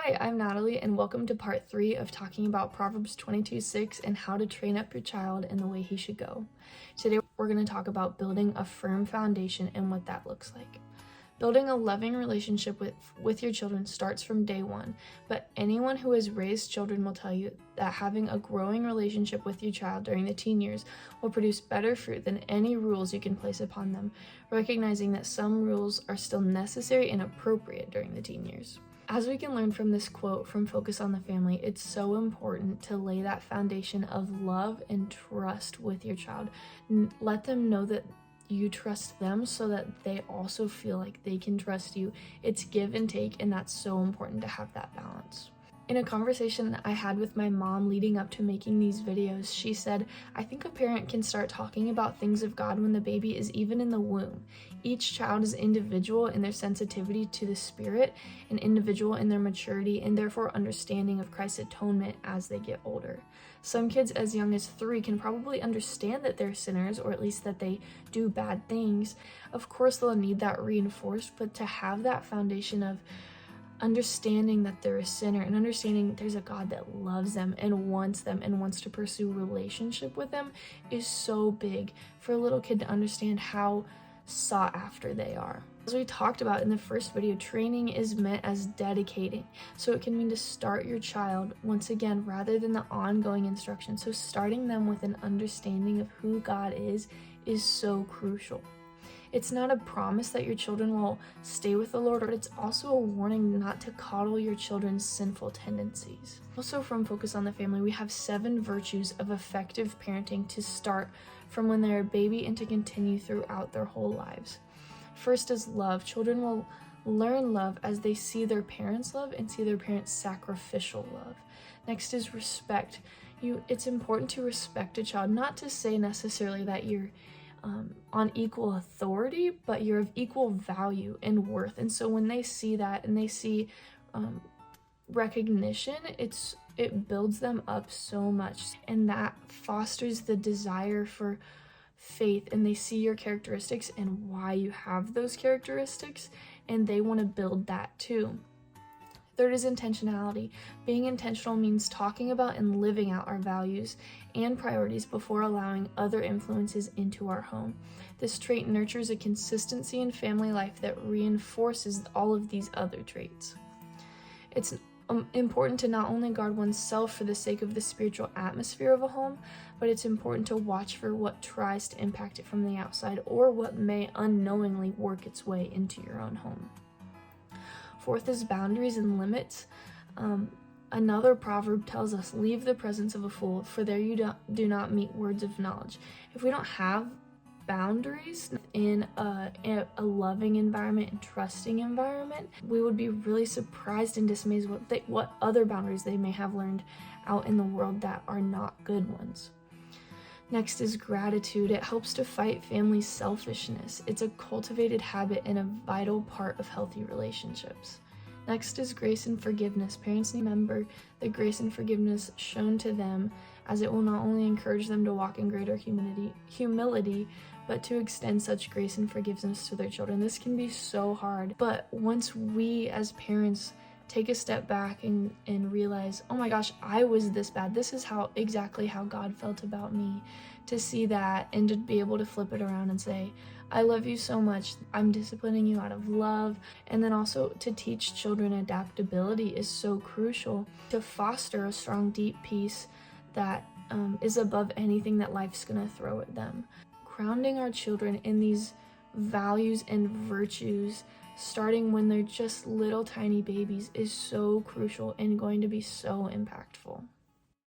Hi, I'm Natalie, and welcome to part 3 of talking about Proverbs 22:6 and how to train up your child in the way he should go. Today, we're going to talk about building a firm foundation and what that looks like. Building a loving relationship with your children starts from day one, but anyone who has raised children will tell you that having a growing relationship with your child during the teen years will produce better fruit than any rules you can place upon them, recognizing that some rules are still necessary and appropriate during the teen years. As we can learn from this quote from Focus on the Family, it's so important to lay that foundation of love and trust with your child. Let them know that you trust them so that they also feel like they can trust you. It's give and take, and that's so important to have that balance. In a conversation I had with my mom leading up to making these videos, she said, "I think a parent can start talking about things of God when the baby is even in the womb. Each child is individual in their sensitivity to the Spirit and individual in their maturity and therefore understanding of Christ's atonement as they get older. Some kids as young as 3 can probably understand that they're sinners, or at least that they do bad things. Of course, they'll need that reinforced, but to have that foundation of understanding that they're a sinner and understanding there's a God that loves them and wants to pursue relationship with them is so big for a little kid to understand how sought after they are." As we talked about in the first video, training is meant as dedicating, so it can mean to start your child once again rather than the ongoing instruction. So starting them with an understanding of who God is so crucial. It's not a promise that your children will stay with the Lord, but it's also a warning not to coddle your children's sinful tendencies. Also from Focus on the Family, we have 7 virtues of effective parenting to start from when they're a baby and to continue throughout their whole lives. First is love. Children will learn love as they see their parents love and see their parents' sacrificial love. Next is respect. It's important to respect a child, not to say necessarily that you're on equal authority, but you're of equal value and worth. And so when they see that and they see recognition, it builds them up so much, and that fosters the desire for faith, and they see your characteristics and why you have those characteristics, and they want to build that too. Third is intentionality. Being intentional means talking about and living out our values and priorities before allowing other influences into our home. This trait nurtures a consistency in family life that reinforces all of these other traits. It's important to not only guard oneself for the sake of the spiritual atmosphere of a home, but it's important to watch for what tries to impact it from the outside or what may unknowingly work its way into your own home. Fourth is boundaries and limits. Another proverb tells us, "Leave the presence of a fool, for there you do not meet words of knowledge." If we don't have boundaries in a loving environment and trusting environment, we would be really surprised and dismayed what other boundaries they may have learned out in the world that are not good ones. Next is gratitude. It helps to fight family selfishness. It's a cultivated habit and a vital part of healthy relationships. Next is grace and forgiveness. Parents need to remember the grace and forgiveness shown to them, as it will not only encourage them to walk in greater humility, but to extend such grace and forgiveness to their children. This can be so hard, but once we as parents take a step back and realize, oh my gosh, I was this bad. This is exactly how God felt about me. To see that and to be able to flip it around and say, I love you so much. I'm disciplining you out of love. And then also to teach children adaptability is so crucial to foster a strong, deep peace that is above anything that life's gonna throw at them. Grounding our children in these values and virtues starting when they're just little tiny babies is so crucial and going to be so impactful.